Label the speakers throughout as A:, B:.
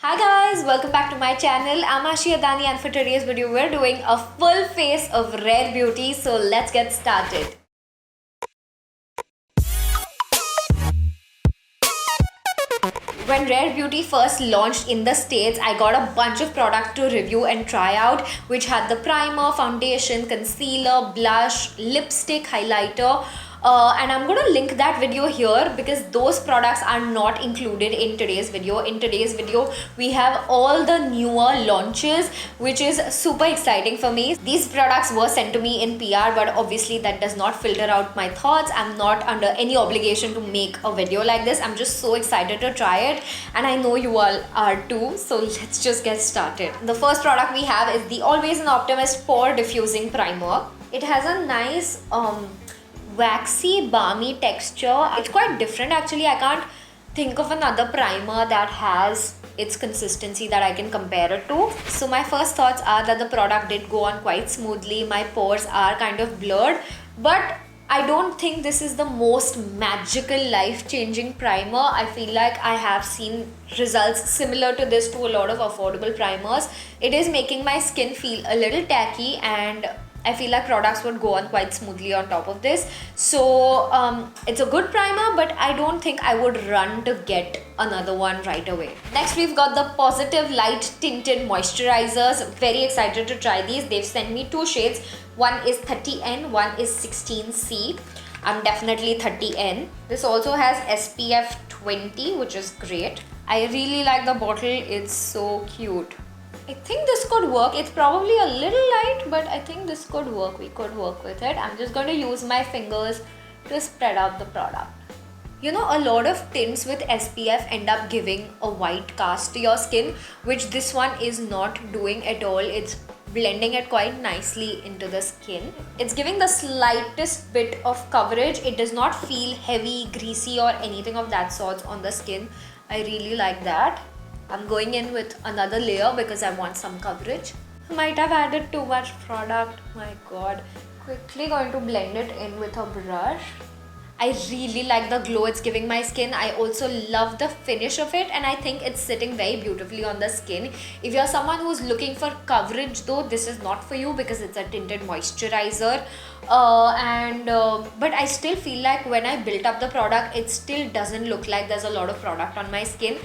A: Hi guys, welcome back to my channel. I'm Aashi Adani and for today's video we're doing a full face of Rare Beauty. So let's get started. When Rare Beauty first launched in the States, I got a bunch of products to review and try out, which had the primer, foundation, concealer, blush, lipstick, highlighter. And I'm going to link that video here because those products are not included in today's video. In today's video, we have all the newer launches, which is super exciting for me. These products were sent to me in PR, but obviously that does not filter out my thoughts. I'm not under any obligation to make a video like this. I'm just so excited to try it, and I know you all are too. So let's just get started. The first product we have is the Always an Optimist Pore Diffusing Primer. It has a nice waxy balmy texture. It's quite different actually. I can't think of another primer that has its consistency that I can compare it to. So my first thoughts are that the product did go on quite smoothly. My pores are kind of blurred, but I don't think this is the most magical life-changing primer. I feel like I have seen results similar to this to a lot of affordable primers. It is making my skin feel a little tacky, and I feel like products would go on quite smoothly on top of this. So it's a good primer, but I don't think I would run to get another one right away. Next, we've got the Positive Light Tinted Moisturizers. Very excited to try these. They've sent me two shades. One is 30N, one is 16C. I'm definitely 30N. This also has SPF 20, which is great. I really like the bottle. It's so cute. I think this could work. It's probably a little light, but I think this could work. We could work with it. I'm just going to use my fingers to spread out the product. You know, a lot of tints with SPF end up giving a white cast to your skin, which this one is not doing at all. It's blending it quite nicely into the skin. It's giving the slightest bit of coverage. It does not feel heavy, greasy or anything of that sort on the skin. I really like that. I'm going in with another layer because I want some coverage. Might have added too much product, my god. Quickly going to blend it in with a brush. I really like the glow it's giving my skin. I also love the finish of it, and I think it's sitting very beautifully on the skin. If you're someone who's looking for coverage though, this is not for you because it's a tinted moisturizer. But I still feel like when I built up the product, it still doesn't look like there's a lot of product on my skin.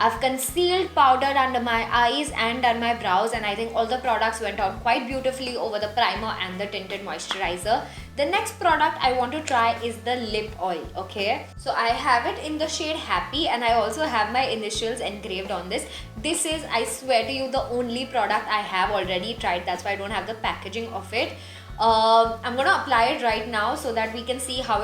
A: I've concealed, powdered under my eyes and done my brows, and I think all the products went on quite beautifully over the primer and the tinted moisturizer. The next product I want to try is the lip oil, okay? So I have it in the shade Happy, and I also have my initials engraved on this. This is, I swear to you, the only product I have already tried. That's why I don't have the packaging of it. I'm gonna apply it right now so that we can see how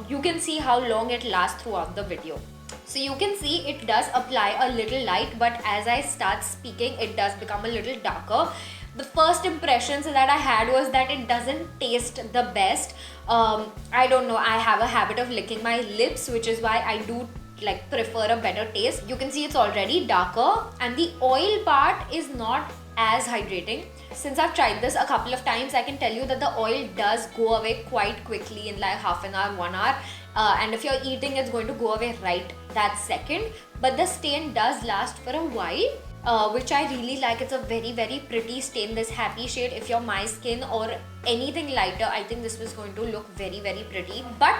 A: you can see how long it lasts throughout the video. So you can see it does apply a little light, but as I start speaking, it does become a little darker. The first impressions that I had was that it doesn't taste the best. I don't know, I have a habit of licking my lips, which is why I do like prefer a better taste. You can see it's already darker, and the oil part is not as hydrating. Since I've tried this a couple of times, I can tell you that the oil does go away quite quickly in like half an hour, 1 hour. And if you're eating, it's going to go away right that second. But the stain does last for a while, which I really like. It's a very, very pretty stain, this Happy shade. If you're my skin or anything lighter, I think this was going to look very, very pretty. But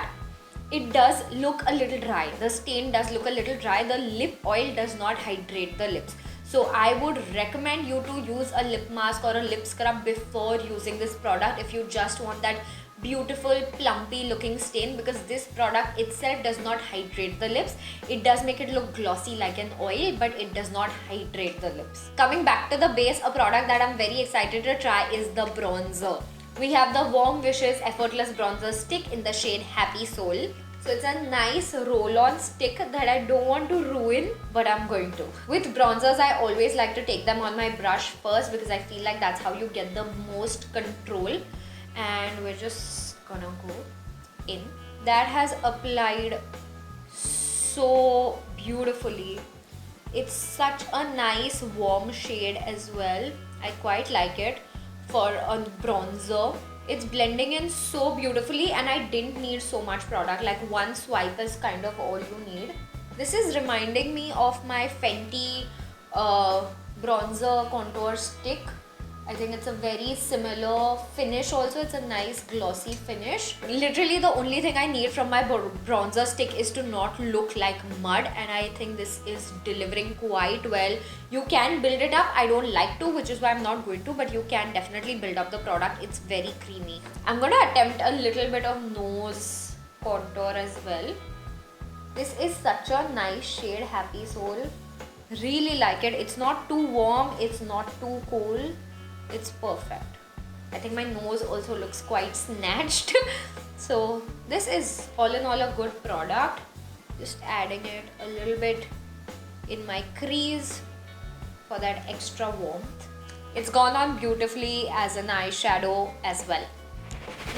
A: it does look a little dry. The stain does look a little dry. The lip oil does not hydrate the lips. So I would recommend you to use a lip mask or a lip scrub before using this product if you just want that beautiful plumpy looking stain, because this product itself does not hydrate the lips. It does make it look glossy like an oil, but it does not hydrate the lips. Coming back to the base, a product that I'm very excited to try is the bronzer. We have the Warm Wishes Effortless Bronzer Stick in the shade Happy Soul. So it's a nice roll-on stick that I don't want to ruin, but I'm going to. With bronzers, I always like to take them on my brush first because I feel like that's how you get the most control. And we're just gonna go in. That has applied so beautifully. It's such a nice warm shade as well. I quite like it for a bronzer. It's blending in so beautifully, and I didn't need so much product. Like one swipe is kind of all you need. This is reminding me of my Fenty bronzer contour stick. I think it's a very similar finish also. It's a nice glossy finish. Literally the only thing I need from my bronzer stick is to not look like mud, and I think this is delivering quite well. You can build it up. I don't like to, which is why I'm not going to, but you can definitely build up the product. It's very creamy. I'm going to attempt a little bit of nose contour as well. This is such a nice shade, Happy Soul. Really like it. It's not too warm, it's not too cold. It's perfect. I think my nose also looks quite snatched. So this is all in all a good product. Just adding it a little bit in my crease for that extra warmth. It's gone on beautifully as an eyeshadow as well.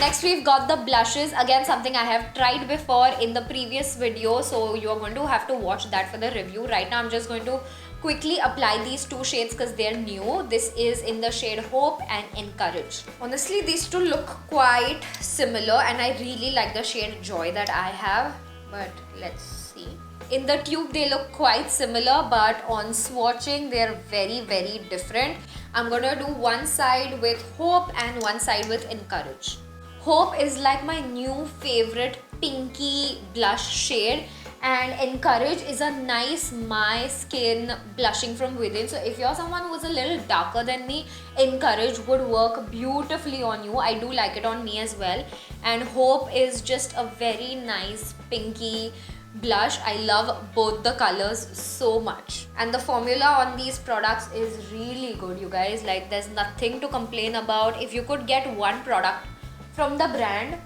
A: Next we've got the blushes. Again, something I have tried before in the previous video, so you are going to have to watch that for the review. Right now I'm just going to quickly apply these two shades because they're new. This is in the shade Hope and Encourage. Honestly, these two look quite similar and I really like the shade Joy that I have, but let's see. In the tube they look quite similar, but on swatching they're very, very different. I'm gonna do one side with Hope and one side with Encourage. Hope is like my new favorite pinky blush shade, and Encourage is a nice my skin blushing from within. So if you're someone who's a little darker than me, Encourage would work beautifully on you. I do like it on me as well. And Hope is just a very nice pinky blush. I love both the colors so much, and the formula on these products is really good, you guys. Like, there's nothing to complain about. If you could get one product from the brand,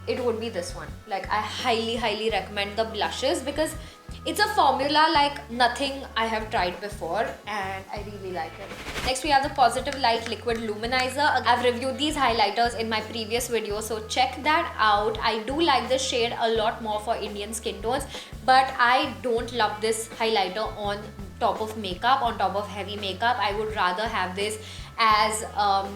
A: it would be this one. Like, I highly recommend the blushes because it's a formula like nothing I have tried before and I really like it. Next we have the Positive Light Liquid Luminizer. I've reviewed these highlighters in my previous video, so check that out. I do like this shade a lot more for Indian skin tones, but I don't love this highlighter on top of makeup, on top of heavy makeup. I would rather have this as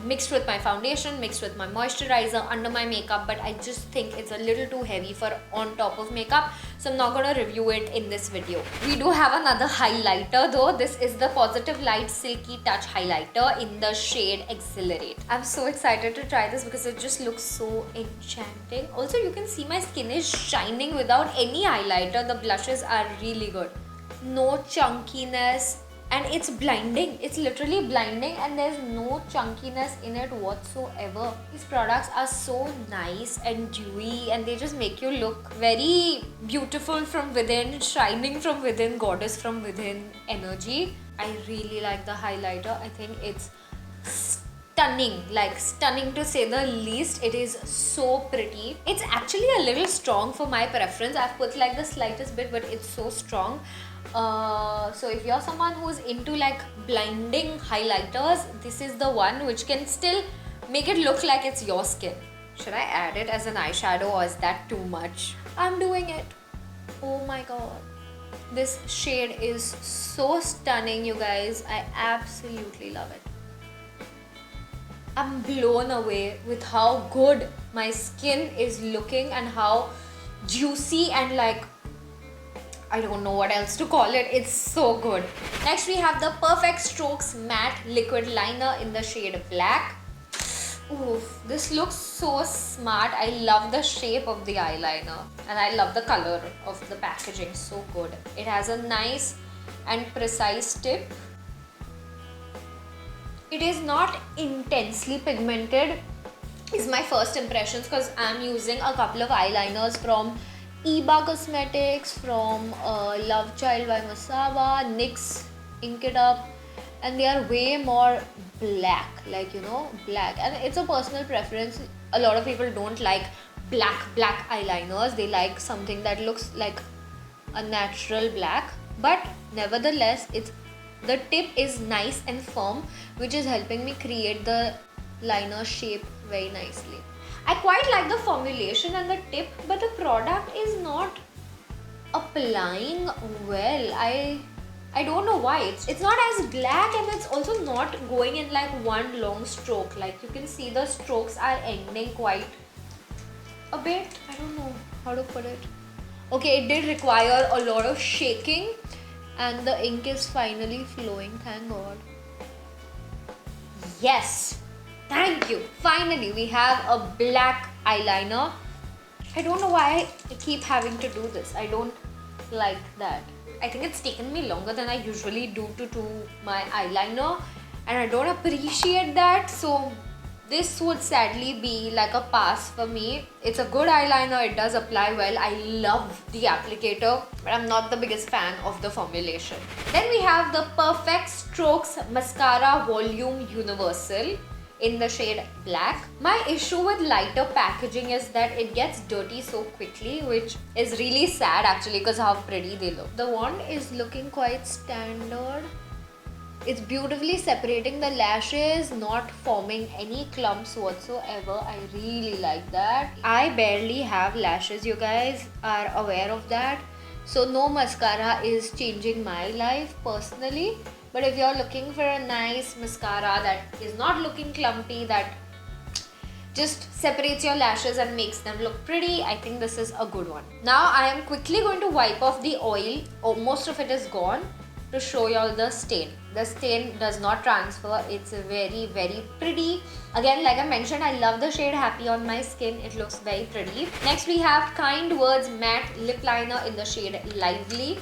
A: mixed with my foundation, mixed with my moisturizer under my makeup, but I just think it's a little too heavy for on top of makeup, so I'm not gonna review it in this video. We do have another highlighter though. This is the Positive Light Silky Touch highlighter in the shade Exhilarate. I'm so excited to try this because it just looks so enchanting. Also, you can see my skin is shining without any highlighter. The blushes are really good. No chunkiness, and it's blinding. It's literally blinding and there's no chunkiness in it whatsoever. These products are so nice and dewy and they just make you look very beautiful from within, shining from within, goddess from within energy. I really like the highlighter. I think it's stunning, like stunning to say the least. It is so pretty. It's actually a little strong for my preference. I've put like the slightest bit, but it's so strong. So if you're someone who's into like blinding highlighters, this is the one which can still make it look like it's your skin. Should I add it as an eyeshadow or is that too much? I'm doing it. Oh my god. This shade is so stunning, you guys. I absolutely love it. I'm blown away with how good my skin is looking and how juicy and like, I don't know what else to call it. It's so good. Next we have the Perfect Strokes Matte Liquid Liner in the shade Black. Oof, this looks so smart. I love the shape of the eyeliner and I love the color of the packaging. So good. It has a nice and precise tip. It is not intensely pigmented is my first impressions, because I'm using a couple of eyeliners from Iba Cosmetics, from Love Child by Masaba, NYX Ink It Up, and they are way more black, like, you know, black. And it's a personal preference. A lot of people don't like black eyeliners. They like something that looks like a natural black, but nevertheless the tip is nice and firm, which is helping me create the liner shape very nicely. I quite like the formulation and the tip, but the product is not applying well. I don't know why. It's not as black and it's also not going in like one long stroke. Like, you can see the strokes are ending quite a bit. I don't know how to put it. Okay, it did require a lot of shaking And the ink is finally flowing, thank God. Yes, thank you. Finally, we have a black eyeliner. I don't know why I keep having to do this. I don't like that. I think it's taken me longer than I usually do to do my eyeliner, and I don't appreciate that. So this would sadly be like a pass for me. It's a good eyeliner, it does apply well. I love the applicator, but I'm not the biggest fan of the formulation. Then we have the Perfect Strokes Mascara Volume Universal in the shade black. My issue with lighter packaging is that it gets dirty so quickly, which is really sad actually because how pretty they look. The wand is looking quite standard. It's beautifully separating the lashes, not forming any clumps whatsoever. I really like that. I barely have lashes, you guys are aware of that. So no mascara is changing my life personally. But if you're looking for a nice mascara that is not looking clumpy, that just separates your lashes and makes them look pretty, I think this is a good one. Now I am quickly going to wipe off the oil. Oh, most of it is gone, to show you all the stain. The stain does not transfer. It's very, very pretty. Again, like I mentioned, I love the shade Happy on my skin. It looks very pretty. Next we have Kind Words Matte Lip Liner in the shade Lively.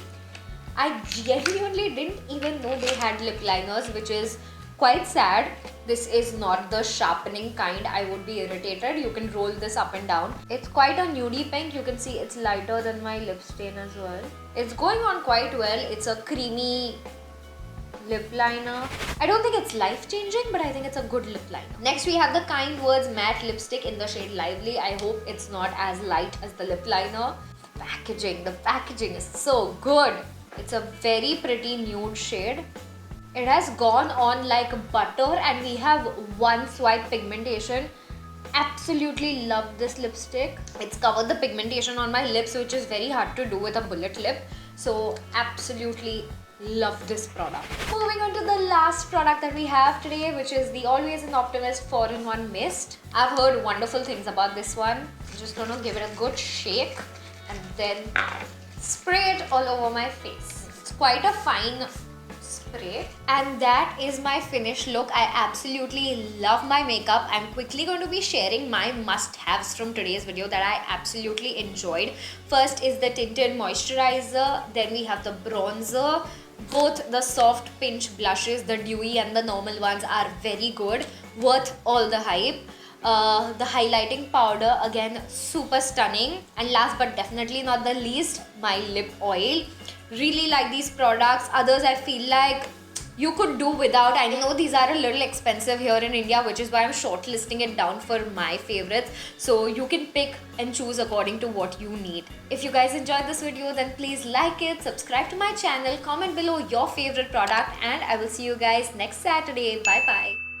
A: I genuinely didn't even know they had lip liners, which is quite sad. This is not the sharpening kind. I would be irritated. You can roll this up and down. It's quite a nudie pink. You can see it's lighter than my lip stain as well. It's going on quite well. It's a creamy lip liner. I don't think it's life-changing, but I think it's a good lip liner. Next we have the Kind Words Matte Lipstick in the shade Lively. I hope it's not as light as the lip liner. The packaging is so good. It's a very pretty nude shade. It has gone on like butter, and we have one swipe pigmentation. Absolutely love this lipstick. It's covered the pigmentation on my lips, which is very hard to do with a bullet lip. So absolutely love this product. Moving on to the last product that we have today, which is the Always an Optimist 4-in-1 Mist. I've heard wonderful things about this one. I'm just gonna give it a good shake and then spray it all over my face. It's quite a fine spray, and that is my finished look. I absolutely love my makeup. I'm quickly going to be sharing my must-haves from today's video that I absolutely enjoyed. First is the Tinted Moisturiser, then we have the bronzer. Both the soft pinch blushes, the dewy and the normal ones, are very good, worth all the hype. The highlighting powder, again super stunning. And last but definitely not the least, my lip oil. Really like these products. Others I feel like you could do without. I know these are a little expensive here in India, which is why I'm shortlisting it down for my favorites. So you can pick and choose according to what you need. If you guys enjoyed this video, then please like it, subscribe to my channel, comment below your favorite product, and I will see you guys next Saturday. Bye bye.